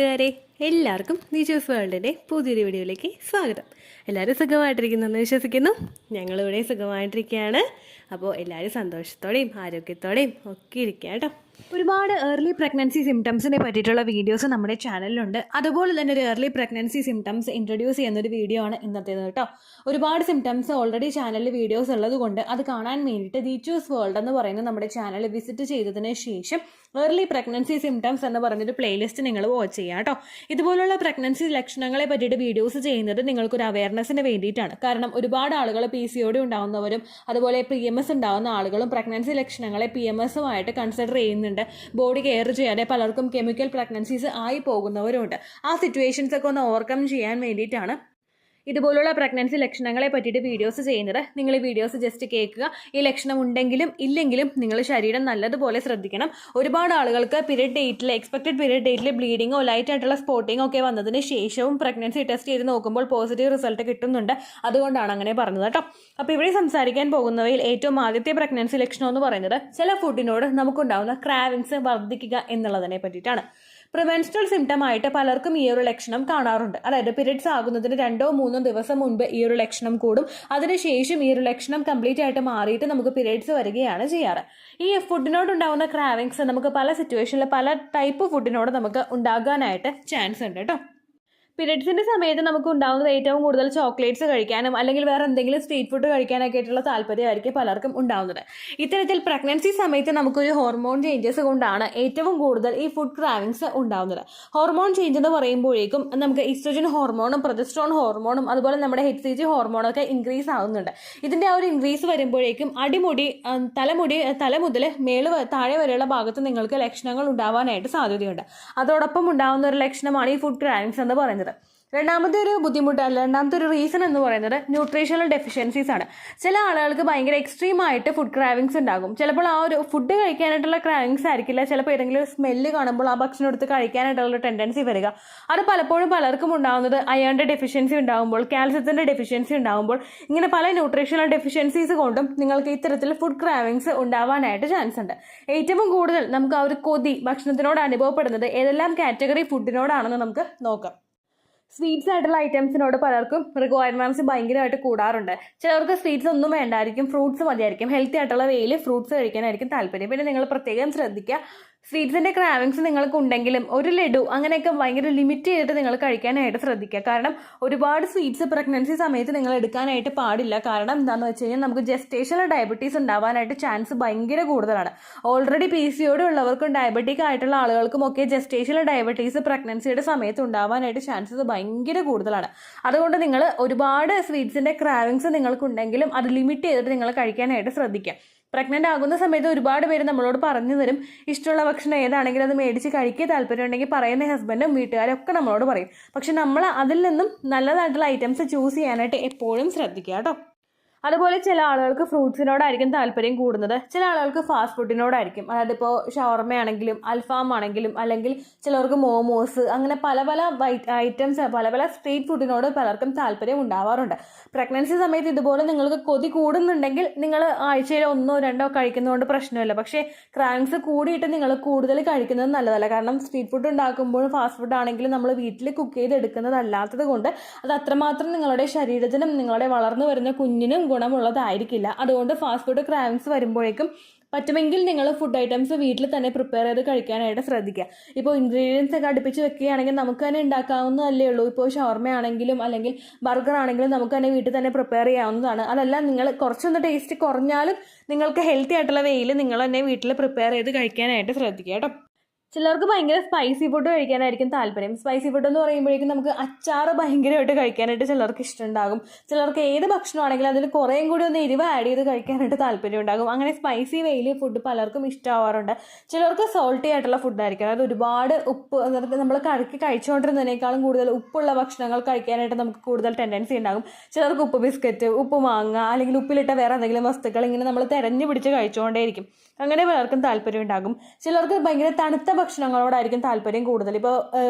കൂട്ടുകാരെ, എല്ലാവർക്കും നിജൂസ് വേൾഡിൻ്റെ പുതിയൊരു വീഡിയോയിലേക്ക് സ്വാഗതം. എല്ലാവരും സുഖമായിട്ടിരിക്കുന്നെന്ന് വിശ്വസിക്കുന്നു. ഞങ്ങളിവിടെ സുഖമായിട്ടിരിക്കുകയാണ്. അപ്പോൾ എല്ലാവരും സന്തോഷത്തോടെയും ആരോഗ്യത്തോടെയും ഒക്കെ ഇരിക്കുക കേട്ടോ. ഒരുപാട് ഏർലി പ്രഗ്നൻസി സിംറ്റംസിനെ പറ്റിയിട്ടുള്ള വീഡിയോസ് നമ്മുടെ ചാനലിലുണ്ട്. അതുപോലെ തന്നെ ഒരു ഏർലി പ്രഗ്നൻസി സിംറ്റംസ് ഇൻട്രൊഡ്യൂസ് ചെയ്യുന്നൊരു വീഡിയോ ആണ് ഇന്നത്തേത് കേട്ടോ. ഒരുപാട് സിംറ്റംസ് ഓൾറെഡി ചാനലിൽ വീഡിയോസ് ഉള്ളത് കൊണ്ട് അത് കാണാൻ വേണ്ടിയിട്ട് നിജൂസ് വേൾഡ് എന്ന് പറയുന്ന നമ്മുടെ ചാനൽ വിസിറ്റ് ചെയ്തതിന് ശേഷം ഏർലി പ്രഗ്നൻസി സിംറ്റംസ് എന്ന് പറഞ്ഞൊരു പ്ലേലിസ്റ്റ് നിങ്ങൾ വാച്ച് ചെയ്യുക കേട്ടോ. ഇതുപോലുള്ള പ്രഗ്നൻസി ലക്ഷണങ്ങളെ പറ്റിയിട്ട് വീഡിയോസ് ചെയ്യുന്നത് നിങ്ങൾക്കൊരു അവയർനെസ്സിന് വേണ്ടിയിട്ടാണ്. കാരണം ഒരുപാട് ആളുകൾ PCOD ഉണ്ടാവുന്നവരും അതുപോലെ PMS ഉണ്ടാവുന്ന ആളുകളും പ്രഗ്നൻസി ലക്ഷണങ്ങളെ PMSുമായിട്ട് കൺസിഡർ ചെയ്യുന്നുണ്ട്. ബോഡി കെയർ ചെയ്യാതെ പലർക്കും കെമിക്കൽ പ്രഗ്നൻസീസ് ആയി പോകുന്നവരുണ്ട്. ആ സിറ്റുവേഷൻസ് ഒക്കെ ഒന്ന് ഓവർകം ചെയ്യാൻ വേണ്ടിയിട്ടാണ് ഇതുപോലുള്ള പ്രഗ്നൻസി ലക്ഷണങ്ങളെ പറ്റിയിട്ട് വീഡിയോസ് ചെയ്യുന്നത്. നിങ്ങൾ ഈ വീഡിയോസ് ജസ്റ്റ് കേൾക്കുക. ഈ ലക്ഷണം ഉണ്ടെങ്കിലും ഇല്ലെങ്കിലും നിങ്ങൾ ശരീരം നല്ലതുപോലെ ശ്രദ്ധിക്കണം. ഒരുപാട് ആളുകൾക്ക് പീരിയഡ് ഡേറ്റിൽ എക്സ്പെക്റ്റഡ് പീരിയഡ് ഡേറ്റിൽ ബ്ലീഡിങ്ങോ ലൈറ്റ് ആയിട്ടുള്ള സ്പോട്ടിങ്ങോ ഒക്കെ വന്നതിന് ശേഷവും പ്രഗ്നൻസി ടെസ്റ്റ് ചെയ്ത് നോക്കുമ്പോൾ പോസിറ്റീവ് റിസൾട്ട് കിട്ടുന്നുണ്ട്. അതുകൊണ്ടാണ് അങ്ങനെ പറഞ്ഞത് കേട്ടോ. അപ്പോൾ ഇവിടെ സംസാരിക്കാൻ പോകുന്നവയിൽ ഏറ്റവും ആദ്യത്തെ പ്രഗ്നൻസി ലക്ഷണം എന്ന് പറയുന്നത് ചില ഫുഡിനോട് നമുക്കുണ്ടാകുന്ന ക്രാവിങ്സ് വർദ്ധിക്കുക എന്നുള്ളതിനെ പറ്റിയിട്ടാണ്. പ്രിമെൻസ്ട്രൽ സിംറ്റം ആയിട്ട് പലർക്കും ഈ ഒരു ലക്ഷണം കാണാറുണ്ട്. അതായത് പീരിയഡ്സ് ആകുന്നതിന് 2-3 ദിവസം മുൻപ് ഈ ഒരു ലക്ഷണം കൂടും. അതിനുശേഷം ഈ ഒരു ലക്ഷണം കംപ്ലീറ്റ് ആയിട്ട് മാറിയിട്ട് നമുക്ക് പീരിയഡ്സ് വരികയാണ് ചെയ്യാറ്. ഈ ഫുഡിനോടുണ്ടാവുന്ന ക്രാവിങ്സ് നമുക്ക് പല സിറ്റുവേഷനിൽ പല ടൈപ്പ് ഫുഡിനോട് നമുക്ക് ഉണ്ടാകാനായിട്ട് ചാൻസ് ഉണ്ട് കേട്ടോ. പീരിയഡ്സിന്റെ സമയത്ത് നമുക്ക് ഉണ്ടാകുന്നത് ഏറ്റവും കൂടുതൽ ചോക്ലേറ്റ്സ് കഴിക്കാനും അല്ലെങ്കിൽ വേറെ എന്തെങ്കിലും സ്ട്രീറ്റ് ഫുഡ് കഴിക്കാനൊക്കെ ആയിട്ടുള്ള താല്പര്യമായിരിക്കും പലർക്കും ഉണ്ടാകുന്നത്. ഇത്തരത്തിൽ പ്രഗ്നൻസി സമയത്ത് നമുക്കൊരു ഹോർമോൺ ചേഞ്ചസ് കൊണ്ടാണ് ഏറ്റവും കൂടുതൽ ഈ ഫുഡ് ക്രാവിങ്സ് ഉണ്ടാകുന്നത്. ഹോർമോൺ ചേഞ്ച് എന്ന് പറയുമ്പോഴേക്കും നമുക്ക് ഈസ്ട്രജൻ ഹോർമോണും പ്രൊജസ്ട്രോൺ ഹോർമോണും അതുപോലെ നമ്മുടെ HCG ഹോർമോണൊക്കെ ഇൻക്രീസ് ആകുന്നുണ്ട്. ഇതിന്റെ ആ ഒരു ഇൻക്രീസ് വരുമ്പോഴേക്കും അടിമുടി തല മുതൽ താഴെ വരെയുള്ള ഭാഗത്ത് നിങ്ങൾക്ക് ലക്ഷണങ്ങൾ ഉണ്ടാവാനായിട്ട് സാധ്യതയുണ്ട്. അതോടൊപ്പം ഉണ്ടാകുന്ന ഒരു ലക്ഷണമാണ് ഈ ഫുഡ് ക്രാവിങ്സ് എന്ന് പറയുന്നത്. രണ്ടാമത്തെ ഒരു റീസൺ എന്ന് പറയുന്നത് ന്യൂട്രീഷണൽ ഡെഫിഷ്യൻസീസ് ആണ്. ചില ആളുകൾക്ക് ഭയങ്കര എക്സ്ട്രീം ആയിട്ട് ഫുഡ് ക്രാവിങ്സ് ഉണ്ടാകും. ചിലപ്പോൾ ആ ഒരു ഫുഡ് കഴിക്കാനായിട്ടുള്ള ക്രാവിങ്സ് ആയിരിക്കില്ല, ചിലപ്പോൾ ഏതെങ്കിലും സ്മെല്ല് കാണുമ്പോൾ ആ ഭക്ഷണം എടുത്ത് കഴിക്കാനായിട്ടുള്ള ടെൻഡൻസി വരിക. അത് പലപ്പോഴും പലർക്കും ഉണ്ടാകുന്നത് അയണിന്റെ ഡെഫിഷ്യൻസി ഉണ്ടാകുമ്പോൾ, കാൽസ്യത്തിന്റെ ഡെഫിഷ്യൻസി ഉണ്ടാകുമ്പോൾ, ഇങ്ങനെ പല ന്യൂട്രീഷണൽ ഡെഫിഷ്യൻസീസ് കൊണ്ടും നിങ്ങൾക്ക് ഇത്തരത്തിൽ ഫുഡ് ക്രാവിങ്സ് ഉണ്ടാവാനായിട്ട് ചാൻസ് ഉണ്ട്. ഏറ്റവും കൂടുതൽ നമുക്ക് ആ ഒരു കൊതി ഭക്ഷണത്തിനോട് അനുഭവപ്പെടുന്നത് ഏതെല്ലാം കാറ്റഗറി ഫുഡിനോടാണെന്ന് നമുക്ക് നോക്കാം. സ്വീറ്റ്സ് ആയിട്ടുള്ള ഐറ്റംസിനോട് പലർക്കും റിക്വയർമെന്റ്സ് ഭയങ്കരമായിട്ട് കൂടാറുണ്ട്. ചിലർക്ക് സ്വീറ്റ്സ് ഒന്നും വേണ്ടായിരിക്കും, ഫ്രൂട്ട്സ് മതിയായിരിക്കും. ഹെൽത്തി ആയിട്ടുള്ള വേയിൽ ഫ്രൂട്ട്സ് കഴിക്കാനായിരിക്കും താല്പര്യം. പിന്നെ നിങ്ങൾ പ്രത്യേകം ശ്രദ്ധിക്കുക, സ്വീറ്റ്സിന്റെ ക്രാവിങ്സ് നിങ്ങൾക്ക് ഉണ്ടെങ്കിലും ഒരു ലഡു അങ്ങനെയൊക്കെ ഭയങ്കര ലിമിറ്റ് ചെയ്തിട്ട് നിങ്ങൾ കഴിക്കാനായിട്ട് ശ്രദ്ധിക്കുക. കാരണം ഒരുപാട് സ്വീറ്റ്സ് പ്രഗ്നൻസി സമയത്ത് നിങ്ങൾ എടുക്കാനായിട്ട് പാടില്ല. കാരണം എന്താണെന്ന് വെച്ച് കഴിഞ്ഞാൽ നമുക്ക് ജസ്റ്റേഷണൽ ഡയബറ്റീസ് ഉണ്ടാവാനായിട്ട് ചാൻസ് ഭയങ്കര കൂടുതലാണ്. ഓൾറെഡി PCOD ഉള്ളവർക്കും ഡയബറ്റിക് ആയിട്ടുള്ള ആളുകൾക്കും ഒക്കെ ജസ്റ്റേഷണൽ ഡയബറ്റീസ് പ്രഗ്നൻസിയുടെ സമയത്ത് ഉണ്ടാവാനായിട്ട് ചാൻസസ് ഭയങ്കര കൂടുതലാണ്. അതുകൊണ്ട് നിങ്ങൾ ഒരുപാട് സ്വീറ്റ്സിന്റെ ക്രാവിങ്സ് നിങ്ങൾക്കുണ്ടെങ്കിലും അത് ലിമിറ്റ് ചെയ്തിട്ട് നിങ്ങൾ കഴിക്കാനായിട്ട് ശ്രദ്ധിക്കുക. പ്രഗ്നന്റ് ആകുന്ന സമയത്ത് ഒരുപാട് പേര് നമ്മളോട് പറഞ്ഞു തരും, ഇഷ്ടമുള്ള ഭക്ഷണം ഏതാണെങ്കിലും അത് മേടിച്ച് കഴിക്കുക, താല്പര്യം ഉണ്ടെങ്കിൽ പറയുന്ന ഹസ്ബൻഡും വീട്ടുകാരും ഒക്കെ നമ്മളോട് പറയും. പക്ഷെ നമ്മൾ അതിൽ നിന്നും നല്ലതായിട്ടുള്ള ഐറ്റംസ് ചൂസ് ചെയ്യാനായിട്ട് എപ്പോഴും ശ്രദ്ധിക്കുക കേട്ടോ. അതുപോലെ ചില ആളുകൾക്ക് ഫ്രൂട്ട്സിനോടായിരിക്കും താല്പര്യം കൂടുന്നത്, ചില ആളുകൾക്ക് ഫാസ്റ്റ് ഫുഡിനോടായിരിക്കും. അതായത് ഇപ്പോൾ ഷവർമ അൽഫാം ആണെങ്കിലും അല്ലെങ്കിൽ ചിലർക്ക് മോമോസ്, അങ്ങനെ പല ഐറ്റംസ് പല സ്ട്രീറ്റ് ഫുഡിനോട് പലർക്കും താല്പര്യം ഉണ്ടാവാറുണ്ട്. പ്രഗ്നൻസി സമയത്ത് ഇതുപോലെ നിങ്ങൾക്ക് കൊതി കൂടുന്നുണ്ടെങ്കിൽ നിങ്ങൾ ആഴ്ചയിൽ 1-2 കഴിക്കുന്നതുകൊണ്ട് പ്രശ്നമില്ല. പക്ഷേ ക്രാവിങ്സ് കൂടിയിട്ട് നിങ്ങൾ കൂടുതൽ കഴിക്കുന്നത് നല്ലതല്ല. കാരണം സ്ട്രീറ്റ് ഫുഡ് ഉണ്ടാക്കുമ്പോൾ ഫാസ്റ്റ് ഫുഡ് ആണെങ്കിലും നമ്മൾ വീട്ടിൽ കുക്ക് ചെയ്തെടുക്കുന്നതല്ലാത്തത് കൊണ്ട് അത് അത്രമാത്രം നിങ്ങളുടെ ശരീരത്തിനും നിങ്ങളുടെ വളർന്നു വരുന്ന കുഞ്ഞിനും ഗുണമുള്ളതായിരിക്കില്ല. അതുകൊണ്ട് ഫാസ്റ്റ് ഫുഡ് ക്രാവിങ്സ് വരുമ്പോഴേക്കും പറ്റുമെങ്കിൽ നിങ്ങൾ ഫുഡ് ഐറ്റംസ് വീട്ടിൽ തന്നെ പ്രിപ്പയർ ചെയ്ത് കഴിക്കാനായിട്ട് ശ്രദ്ധിക്കുക. ഇപ്പോൾ ഇൻഗ്രീഡിയൻസ് ഒക്കെ അടുപ്പിച്ച് വെക്കുകയാണെങ്കിൽ നമുക്ക് തന്നെ ഉണ്ടാക്കാവുന്നതല്ലേ ഉള്ളൂ. ഇപ്പോൾ ഷവർമ ആണെങ്കിലും അല്ലെങ്കിൽ ബർഗർ ആണെങ്കിലും നമുക്ക് തന്നെ വീട്ടിൽ തന്നെ പ്രിപ്പയർ ചെയ്യാവുന്നതാണ്. അതല്ല, നിങ്ങൾ കുറച്ചൊന്ന് ടേസ്റ്റ് കുറഞ്ഞാലും നിങ്ങൾക്ക് ഹെൽത്തി ആയിട്ടുള്ള വേയിൽ നിങ്ങൾ തന്നെ വീട്ടിൽ പ്രിപ്പയർ ചെയ്ത് കഴിക്കാനായിട്ട് ശ്രദ്ധിക്കുക കേട്ടോ. ചിലർക്ക് ഭയങ്കര സ്പൈസി ഫുഡ് കഴിക്കാനായിരിക്കും താല്പര്യം. സ്പൈസി ഫുഡ് എന്ന് പറയുമ്പോഴേക്കും നമുക്ക് അച്ചാറ് ഭയങ്കരമായിട്ട് കഴിക്കാനായിട്ട് ചിലർക്ക് ഇഷ്ടമുണ്ടാകും. ചിലർക്ക് ഏത് ഭക്ഷണമാണെങ്കിലും അതിൽ കുറേയും കൂടി ഒന്ന് എരിവ് ആഡ് ചെയ്ത് കഴിക്കാനായിട്ട് താല്പര്യം ഉണ്ടാകും. അങ്ങനെ സ്പൈസി വേയിൽ ഫുഡ് പലർക്കും ഇഷ്ടമാവാറുണ്ട്. ചിലർക്ക് സോൾട്ടി ആയിട്ടുള്ള ഫുഡായിരിക്കും, അതായത് ഒരുപാട് ഉപ്പ്, നമ്മൾ കഴിച്ചുകൊണ്ടിരുന്നതിനേക്കാളും കൂടുതൽ ഉപ്പുള്ള ഭക്ഷണങ്ങൾ കഴിക്കാനായിട്ട് നമുക്ക് കൂടുതൽ ടെൻഡൻസി ഉണ്ടാകും. ചിലർക്ക് ഉപ്പ് ബിസ്ക്കറ്റ്, ഉപ്പ് മാങ്ങ അല്ലെങ്കിൽ ഉപ്പിലിട്ട വേറെ എന്തെങ്കിലും വസ്തുക്കൾ ഇങ്ങനെ നമ്മൾ തെരഞ്ഞു പിടിച്ച് കഴിച്ചുകൊണ്ടേയിരിക്കും. അങ്ങനെ പലർക്കും താല്പര്യം ഉണ്ടാകും. ചിലർക്ക് ഭയങ്കര തണുത്ത ഭക്ഷണങ്ങളോടായിരിക്കും താല്പര്യം കൂടുതൽ. ഇപ്പോൾ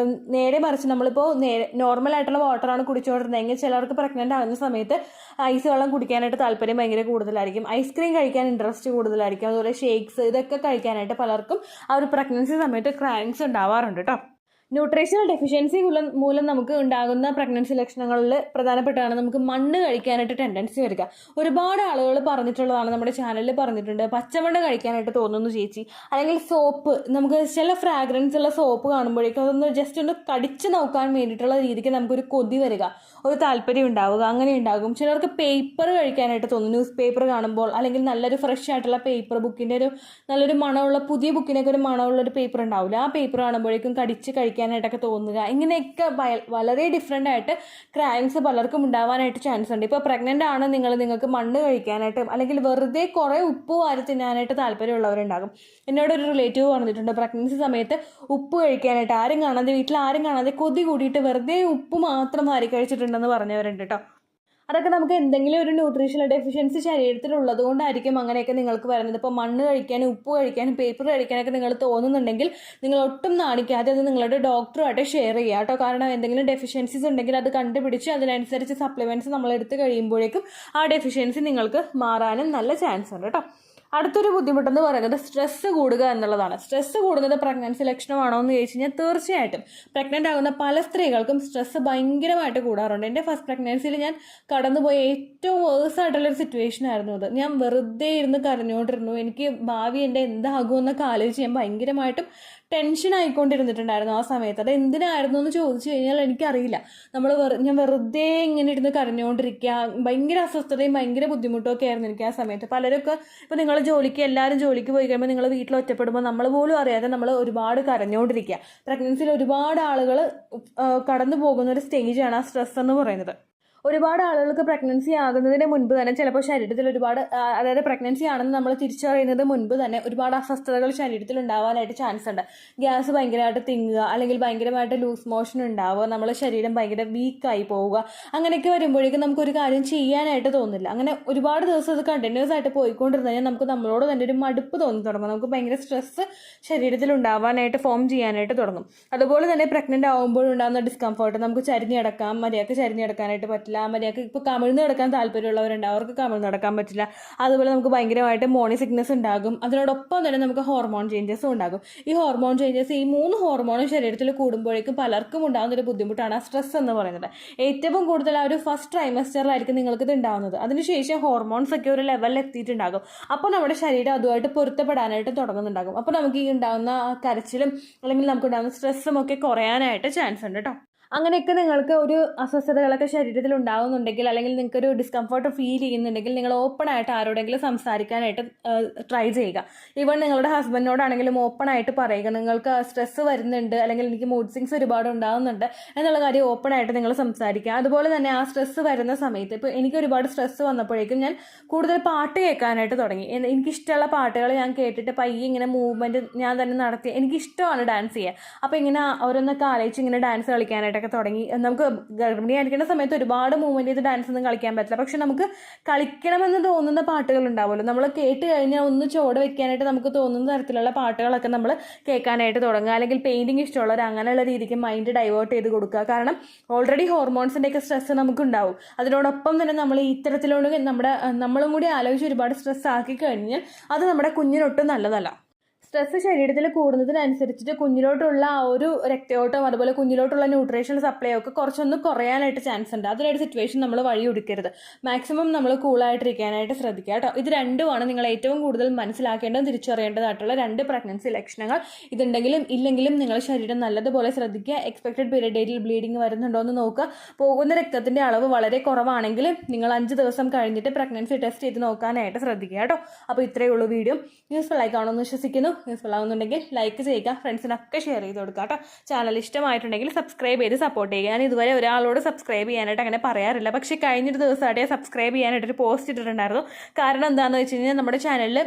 നേരെ മറിച്ച് നമ്മളിപ്പോൾ നോർമൽ ആയിട്ടുള്ള വാട്ടറാണ് കുടിച്ചുകൊണ്ടിരുന്നതെങ്കിൽ ചിലർക്ക് പ്രഗ്നൻ്റ് ആകുന്ന സമയത്ത് ഐസ് വെള്ളം കുടിക്കാനായിട്ട് താല്പര്യം ഭയങ്കര കൂടുതലായിരിക്കും. ഐസ്ക്രീം കഴിക്കാൻ ഇൻട്രസ്റ്റ് കൂടുതലായിരിക്കും. അതുപോലെ ഷേക്സ് ഇതൊക്കെ കഴിക്കാനായിട്ട് പലർക്കും ആ ഒരു പ്രഗ്നൻസി സമയത്ത് ക്രാവിങ്സ് ഉണ്ടാവാറുണ്ട് കേട്ടോ. ന്യൂട്രീഷണൽ ഡെഫിഷ്യൻസി മൂലം നമുക്ക് ഉണ്ടാകുന്ന പ്രഗ്നൻസി ലക്ഷണങ്ങളിൽ പ്രധാനപ്പെട്ടതാണ് നമുക്ക് മണ്ണ് കഴിക്കാനായിട്ട് ടെൻഡൻസി വരിക. ഒരുപാട് ആളുകൾ പറഞ്ഞിട്ടുള്ളതാണ്, നമ്മുടെ ചാനലിൽ പറഞ്ഞിട്ടുണ്ട്, പച്ചമണ്ണ് കഴിക്കാനായിട്ട് തോന്നുന്നു ചേച്ചി, അല്ലെങ്കിൽ സോപ്പ്, നമുക്ക് ചില ഫ്രാഗ്രൻസ് ഉള്ള സോപ്പ് കാണുമ്പോഴേക്കും അതൊന്ന് ജസ്റ്റ് ഒന്ന് കടിച്ചു നോക്കാൻ വേണ്ടിയിട്ടുള്ള രീതിക്ക് നമുക്കൊരു കൊതി വരിക, ഒരു താല്പര്യം ഉണ്ടാവുക, അങ്ങനെ ഉണ്ടാകും. ചിലർക്ക് പേപ്പർ കഴിക്കാനായിട്ട് തോന്നും, ന്യൂസ് പേപ്പർ കാണുമ്പോൾ, അല്ലെങ്കിൽ നല്ലൊരു ഫ്രഷ് ആയിട്ടുള്ള പേപ്പർ, ബുക്കിൻ്റെ ഒരു നല്ലൊരു മണമുള്ള പുതിയ ബുക്കിനൊക്കെ ഒരു മണമുള്ള ഒരു പേപ്പർ ഉണ്ടാവില്ല, ആ പേപ്പർ കാണുമ്പോഴേക്കും കടിച്ച് കഴിക്കാനായിട്ടൊക്കെ തോന്നുക. ഇങ്ങനെയൊക്കെ വളരെ ഡിഫറെൻ്റ് ആയിട്ട് ക്രൈംസ് പലർക്കും ഉണ്ടാവാനായിട്ട് ചാൻസ് ഉണ്ട്. ഇപ്പോൾ പ്രഗ്നൻ്റ് ആണ് നിങ്ങൾക്ക് മണ്ണ് കഴിക്കാനായിട്ട് അല്ലെങ്കിൽ വെറുതെ കുറേ ഉപ്പ് വാരി തിന്നാനായിട്ട് താല്പര്യമുള്ളവരുണ്ടാകും. എന്നോടൊരു റിലേറ്റീവ് പറഞ്ഞിട്ടുണ്ട്, പ്രഗ്നൻസി സമയത്ത് ഉപ്പ് കഴിക്കാനായിട്ട് വീട്ടിൽ ആരും കാണാതെ കൊതി കൂടിയിട്ട് വെറുതെ ഉപ്പ് മാത്രം വാരി കഴിച്ചിട്ടുണ്ടെന്ന് പറഞ്ഞവരുണ്ട് കേട്ടോ. അതൊക്കെ നമുക്ക് എന്തെങ്കിലും ഒരു ന്യൂട്രീഷണൽ ഡെഫിഷ്യൻസി ശരീരത്തിലുള്ളത് കൊണ്ടായിരിക്കും അങ്ങനെയൊക്കെ നിങ്ങൾക്ക് വരുന്നത്. ഇപ്പോൾ മണ്ണ് കഴിക്കാനും ഉപ്പ് കഴിക്കാനും പേപ്പർ കഴിക്കാനൊക്കെ നിങ്ങൾ തോന്നുന്നുണ്ടെങ്കിൽ നിങ്ങൾ ഒട്ടും നാണിക്കാതെ അത് നിങ്ങളുടെ ഡോക്ടറുമായിട്ട് ഷെയർ ചെയ്യുക കേട്ടോ. കാരണം എന്തെങ്കിലും ഡെഫിഷ്യൻസീസ് ഉണ്ടെങ്കിൽ അത് കണ്ടുപിടിച്ച് അതിനനുസരിച്ച് സപ്ലിമെൻറ്റ്സ് നമ്മൾ എടുത്ത് കഴിയുമ്പോഴേക്കും ആ ഡെഫിഷ്യൻസി നിങ്ങൾക്ക് മാറാനും നല്ല ചാൻസ് ഉണ്ട് കേട്ടോ. അടുത്തൊരു ബുദ്ധിമുട്ടെന്ന് പറയുന്നത് സ്ട്രെസ്സ് കൂടുക എന്നുള്ളതാണ്. സ്ട്രെസ്സ് കൂടുന്നത് പ്രഗ്നൻസി ലക്ഷണമാണോ എന്ന് ചോദിച്ചു കഴിഞ്ഞാൽ തീർച്ചയായിട്ടും പ്രഗ്നൻ്റ് ആകുന്ന പല സ്ത്രീകൾക്കും സ്ട്രെസ്സ് ഭയങ്കരമായിട്ട് കൂടാറുണ്ട്. എൻ്റെ ഫസ്റ്റ് പ്രഗ്നൻസിയിൽ ഞാൻ കടന്നുപോയ ഏറ്റവും വേഴ്സായിട്ടുള്ളൊരു സിറ്റുവേഷൻ ആയിരുന്നു അത്. ഞാൻ വെറുതെ ഇരുന്ന് കരഞ്ഞുകൊണ്ടിരുന്നു. എനിക്ക് ഭാവി എൻ്റെ എന്താകുമെന്നൊക്കെ ആലോചിച്ച് ഞാൻ ഭയങ്കരമായിട്ടും ടെൻഷൻ ആയിക്കൊണ്ടിരുന്നിട്ടുണ്ടായിരുന്നു ആ സമയത്ത്. അത് എന്തിനായിരുന്നു എന്ന് ചോദിച്ചു കഴിഞ്ഞാൽ എനിക്കറിയില്ല. ഞാൻ വെറുതെ ഇങ്ങനെ ഇരുന്ന് കരഞ്ഞുകൊണ്ടിരിക്കുക, ഭയങ്കര അസ്വസ്ഥതയും ഭയങ്കര ബുദ്ധിമുട്ടും ഒക്കെ ആയിരുന്നു എനിക്ക് ആ സമയത്ത്. പലരൊക്കെ ഇപ്പോൾ എല്ലാവരും ജോലിക്ക് പോയി കഴിയുമ്പോൾ നിങ്ങൾ വീട്ടിൽ ഒറ്റപ്പെടുമ്പോൾ നമ്മൾ പോലും അറിയാതെ നമ്മൾ ഒരുപാട് കരഞ്ഞുകൊണ്ടിരിക്കുക. പ്രഗ്നൻസിയിൽ ഒരുപാട് ആളുകൾ കടന്നു പോകുന്ന ഒരു സ്റ്റേജാണ് ആ സ്ട്രെസ് എന്ന് പറയുന്നത്. ഒരുപാട് ആളുകൾക്ക് പ്രഗ്നൻസി ആകുന്നതിന് മുൻപ് തന്നെ ചിലപ്പോൾ ശരീരത്തിൽ അതായത് പ്രഗ്നൻസി ആണെന്ന് നമ്മൾ തിരിച്ചറിയുന്നത് മുൻപ് തന്നെ ഒരുപാട് അസ്വസ്ഥതകൾ ശരീരത്തിൽ ഉണ്ടാവാനായിട്ട് ചാൻസ് ഉണ്ട്. ഗ്യാസ് ഭയങ്കരമായിട്ട് തിങ്ങുക, അല്ലെങ്കിൽ ഭയങ്കരമായിട്ട് ലൂസ് മോഷൻ ഉണ്ടാവുക, നമ്മുടെ ശരീരം ഭയങ്കര വീക്കായി പോവുക, അങ്ങനെയൊക്കെ വരുമ്പോഴേക്കും നമുക്കൊരു കാര്യം ചെയ്യാനായിട്ട് തോന്നില്ല. അങ്ങനെ ഒരുപാട് ദിവസം അത് കണ്ടിന്യൂസ് ആയിട്ട് പോയിക്കൊണ്ടിരുന്നു കഴിഞ്ഞാൽ നമുക്ക് നമ്മളോട് തന്നെ ഒരു മടുപ്പ് തോന്നി തുടങ്ങും. നമുക്ക് ഭയങ്കര സ്ട്രെസ്സ് ശരീരത്തിൽ ഉണ്ടാവാനായിട്ട് ഫോം ചെയ്യാനായിട്ട് തുടങ്ങും. അതുപോലെ തന്നെ പ്രഗ്നൻ്റ് ആകുമ്പോഴുണ്ടാകുന്ന ഡിസ്കംഫർട്ട്, നമുക്ക് മര്യാദക്ക് ചരിഞ്ഞെടുക്കാനായിട്ട് പറ്റില്ല. മര്യാദക്ക് ഇപ്പോൾ കമിഴ്ന്ന് കിടക്കാൻ താല്പര്യമുള്ളവരുണ്ട്, അവർക്ക് കമിഴ്ന്ന് നടക്കാൻ പറ്റില്ല. അതുപോലെ നമുക്ക് ഭയങ്കരമായിട്ട് മോർണിംഗ് സിക്നസ് ഉണ്ടാകും. അതിനോടൊപ്പം തന്നെ നമുക്ക് ഹോർമോൺ ചേഞ്ചസും ഉണ്ടാകും. ഈ ഹോർമോൺ ചേഞ്ചസ്, ഈ 3 ഹോർമോണും ശരീരത്തിൽ കൂടുമ്പോഴേക്കും പലർക്കും ഉണ്ടാകുന്ന ഒരു ബുദ്ധിമുട്ടാണ് ആ സ്ട്രെസ് എന്ന് പറയുന്നത്. ഏറ്റവും കൂടുതൽ ആ ഒരു ഫസ്റ്റ് ട്രൈമസ്റ്ററിലായിരിക്കും നിങ്ങൾക്കിത് ഉണ്ടാകുന്നത്. അതിനുശേഷം ഹോർമോൺസ് ഒക്കെ ഒരു ലെവലിൽ എത്തിയിട്ടുണ്ടാകും. അപ്പോൾ നമ്മുടെ ശരീരം അതുമായിട്ട് പൊരുത്തപ്പെടാനായിട്ട് തുടങ്ങുന്നുണ്ടാകും. അപ്പോൾ നമുക്ക് ഈ ഉണ്ടാകുന്ന കരച്ചിലും അല്ലെങ്കിൽ നമുക്കുണ്ടാകുന്ന സ്ട്രെസ്സും ഒക്കെ കുറയാനായിട്ട് ചാൻസ് ഉണ്ട് കേട്ടോ. അങ്ങനെയൊക്കെ നിങ്ങൾക്ക് ഒരു അസ്വസ്ഥതകളൊക്കെ ശരീരത്തിൽ ഉണ്ടാകുന്നുണ്ടെങ്കിൽ, അല്ലെങ്കിൽ നിങ്ങൾക്കൊരു ഡിസ്കംഫർട്ട് ഫീൽ ചെയ്യുന്നുണ്ടെങ്കിൽ, നിങ്ങൾ ഓപ്പണായിട്ട് ആരോടെങ്കിലും സംസാരിക്കാനായിട്ട് ട്രൈ ചെയ്യുക. ഈവൻ നിങ്ങളുടെ ഹസ്ബൻഡിനോടാണെങ്കിലും ഓപ്പണായിട്ട് പറയുക, നിങ്ങൾക്ക് സ്ട്രെസ്സ് വരുന്നുണ്ട് അല്ലെങ്കിൽ എനിക്ക് മൂഡ് സ്വിങ്സ് ഒരുപാട് ഉണ്ടാകുന്നുണ്ട് എന്നുള്ള കാര്യം ഓപ്പണായിട്ട് നിങ്ങൾ സംസാരിക്കുക. അതുപോലെ തന്നെ ആ സ്ട്രെസ്സ് വരുന്ന സമയത്ത്, ഇപ്പോൾ എനിക്ക് ഒരുപാട് സ്ട്രെസ്സ് വന്നപ്പോഴേക്കും ഞാൻ കൂടുതൽ പാട്ട് കേൾക്കാനായിട്ട് തുടങ്ങി. എനിക്കിഷ്ടമുള്ള പാട്ടുകൾ ഞാൻ കേട്ടിട്ട് പയ്യെ ഇങ്ങനെ മൂവ്മെൻറ്റ് ഞാൻ തന്നെ നടത്തി. എനിക്കിഷ്ടമാണ് ഡാൻസ് ചെയ്യാൻ. അപ്പോൾ ഇങ്ങനെ ഓരോന്നൊക്കെ ആലോചിച്ച് ഇങ്ങനെ ഡാൻസ് കളിക്കാനായിട്ട് തുടങ്ങി. നമുക്ക് ഗർഭിണിയായിരിക്കുന്ന സമയത്ത് ഒരുപാട് മൂവ്മെന്റ് ചെയ്ത് ഡാൻസ് ഒന്നും കളിക്കാൻ പറ്റില്ല. പക്ഷെ നമുക്ക് കളിക്കണമെന്ന് തോന്നുന്ന പാട്ടുകൾ ഉണ്ടാവുമല്ലോ, നമ്മൾ കേട്ട് കഴിഞ്ഞാൽ ഒന്ന് ചോട് വെക്കാനായിട്ട് നമുക്ക് തോന്നുന്ന തരത്തിലുള്ള പാട്ടുകളൊക്കെ നമ്മൾ കേൾക്കാനായിട്ട് തുടങ്ങുക. അല്ലെങ്കിൽ പെയിന്റിങ് ഇഷ്ടമുള്ളവർ അങ്ങനെയുള്ള രീതിക്ക് മൈൻഡ് ഡൈവേർട്ട് ചെയ്ത് കൊടുക്കുക. കാരണം ഓൾറെഡി ഹോർമോൺസിൻ്റെയൊക്കെ സ്ട്രെസ് നമുക്കുണ്ടാവും. അതിനോടൊപ്പം തന്നെ നമ്മൾ ഇത്തരത്തിലുള്ള നമ്മളും കൂടി ആലോചിച്ച് ഒരുപാട് സ്ട്രെസ് ആക്കി കഴിഞ്ഞാൽ അത് നമ്മുടെ കുഞ്ഞിനൊട്ടും നല്ലതല്ല. സ്ട്രെസ് ശരീരത്തിൽ കൂടുന്നതിനനുസരിച്ചിട്ട് കുഞ്ഞിലോട്ടുള്ള ആ ഒരു രക്തയോട്ടം, അതുപോലെ കുഞ്ഞിലോട്ടുള്ള ന്യൂട്രീഷൻ സപ്ലൈ ഒക്കെ കുറച്ചൊന്ന് കുറയാനായിട്ട് ചാൻസ് ഉണ്ട്. അതിലൊരു സിറ്റുവേഷൻ നമ്മൾ വഴി ഒടുക്കരുത്. മാക്സിമം നമ്മൾ കൂളായിട്ടിരിക്കാനായിട്ട് ശ്രദ്ധിക്കുക കേട്ടോ. ഇത് രണ്ടുമാണ് നിങ്ങൾ ഏറ്റവും കൂടുതൽ മനസ്സിലാക്കേണ്ടതും തിരിച്ചറിയേണ്ടതായിട്ടുള്ള 2 പ്രഗ്നൻസി ലക്ഷണങ്ങൾ. ഇതുണ്ടെങ്കിലും ഇല്ലെങ്കിലും നിങ്ങൾ ശരീരം നല്ലതുപോലെ ശ്രദ്ധിക്കുക. എക്സ്പെക്റ്റഡ് പീരിയഡ് ഡേറ്റിൽ ബ്ലീഡിങ് വരുന്നുണ്ടോ എന്ന് നോക്കുക. പോകുന്ന രക്തത്തിൻ്റെ അളവ് വളരെ കുറവാണെങ്കിൽ നിങ്ങൾ 5 ദിവസം കഴിഞ്ഞിട്ട് പ്രഗ്നൻസി ടെസ്റ്റ് ചെയ്ത് നോക്കാനായിട്ട് ശ്രദ്ധിക്കുക കേട്ടോ. അപ്പോൾ ഇത്രയേ ഉള്ളൂ വീഡിയോ. യൂസ്ഫുൾ ആയി കാണുമെന്ന് വിശ്വസിക്കുന്നു. യൂസ്ഫുൾ ആവുന്നുണ്ടെങ്കിൽ ലൈക്ക് ചെയ്യുക, ഫ്രണ്ട്സിനൊക്കെ ഷെയർ ചെയ്ത് കൊടുക്കുക കേട്ടോ. ചാനൽ ഇഷ്ടമായിട്ടുണ്ടെങ്കിൽ സബ്സ്ക്രൈബ് ചെയ്ത് സപ്പോർട്ട് ചെയ്യുക. ഞാൻ ഇതുവരെ ഒരാളോട് സബ്സ്ക്രൈബ് ചെയ്യാനായിട്ട് അങ്ങനെ പറയാറില്ല, പക്ഷേ കഴിഞ്ഞൊരു ദിവസമായിട്ട് സബ്സ്ക്രൈബ് ചെയ്യാനായിട്ടൊരു പോസ്റ്റ് ഇട്ടിട്ടുണ്ടായിരുന്നു. കാരണം എന്താണെന്ന് വെച്ച് കഴിഞ്ഞാൽ നമ്മുടെ ചാനലിൽ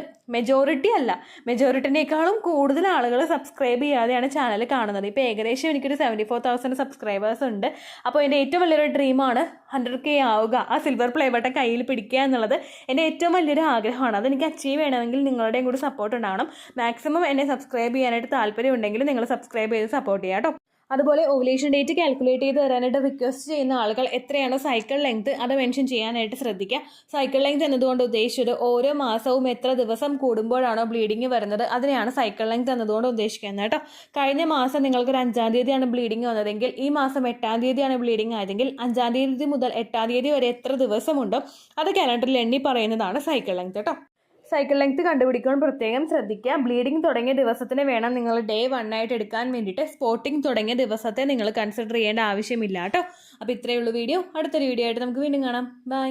മെജോറിറ്റിനേക്കാളും കൂടുതൽ ആളുകൾ സബ്സ്ക്രൈബ് ചെയ്യാതെയാണ് ചാനൽ കാണുന്നത്. ഇപ്പോൾ ഏകദേശം എനിക്കൊരു 74,000 സബ്സ്ക്രൈബേഴ്സ് ഉണ്ട്. അപ്പോൾ എൻ്റെ ഏറ്റവും വലിയൊരു ഡ്രീമാണ് 100K ആവുക, ആ സിൽവർ പ്ലേ ബട്ടൺ കയ്യിൽ പിടിക്കുക എന്നുള്ളത് എൻ്റെ ഏറ്റവും വലിയൊരു ആഗ്രഹമാണ്. അതെനിക്ക് അച്ചീവ് ചെയ്യണമെങ്കിൽ നിങ്ങളുടെയും കൂടി സപ്പോർട്ട് ഉണ്ടാവണം. മാക്സിമം എന്നെ സബ്സ്ക്രൈബ് ചെയ്യാനായിട്ട് താല്പര്യം ഉണ്ടെങ്കിൽ നിങ്ങൾ സബ്സ്ക്രൈബ് ചെയ്ത് സപ്പോർട്ട് ചെയ്യാം കേട്ടോ. അതുപോലെ ഓവുലേഷൻ ഡേറ്റ് കാൽക്കുലേറ്റ് ചെയ്ത് തരാനായിട്ട് റിക്വസ്റ്റ് ചെയ്യുന്ന ആളുകൾ എത്രയാണോ സൈക്കിൾ ലെങ്ത് അത് മെൻഷൻ ചെയ്യാനായിട്ട് ശ്രദ്ധിക്കുക. സൈക്കിൾ ലെങ്ത് എന്നതുകൊണ്ട് ഉദ്ദേശിച്ചത് ഓരോ മാസവും എത്ര ദിവസം കൂടുമ്പോഴാണോ ബ്ലീഡിങ് വരുന്നത് അതിനെയാണ് സൈക്കിൾ ലെങ്ത് എന്നതുകൊണ്ട് ഉദ്ദേശിക്കുന്നത് കേട്ടോ. കഴിഞ്ഞ മാസം നിങ്ങൾക്കൊരു 5-ാം തീയതിയാണ് ബ്ലീഡിങ് വന്നതെങ്കിൽ ഈ മാസം 8-ാം തീയതിയാണ് ബ്ലീഡിങ് ആയതെങ്കിൽ 5-ാം തീയതി മുതൽ 8-ാം തീയതി വരെ എത്ര ദിവസമുണ്ടോ അത് കാലണ്ടറിൽ എണ്ണി പറയുന്നതാണ് സൈക്കിൾ ലെങ്ത് കേട്ടോ. സൈക്കിൾ ലെങ്ത് കണ്ടുപിടിക്കുമ്പോൾ പ്രത്യേകം ശ്രദ്ധിക്കുക. ബ്ലീഡിംഗ് തുടങ്ങിയ ദിവസത്തിന് വേണം നിങ്ങൾ ഡേ 1 ആയിട്ട് എടുക്കാൻ വേണ്ടിയിട്ട്. സ്പോട്ടിംഗ് തുടങ്ങിയ ദിവസത്തെ നിങ്ങൾ കൺസിഡർ ചെയ്യേണ്ട ആവശ്യമില്ല കേട്ടോ. അപ്പോൾ ഇത്രയേ ഉള്ളൂ വീഡിയോ. അടുത്തൊരു വീഡിയോ ആയിട്ട് നമുക്ക് വീണ്ടും കാണാം. ബൈ.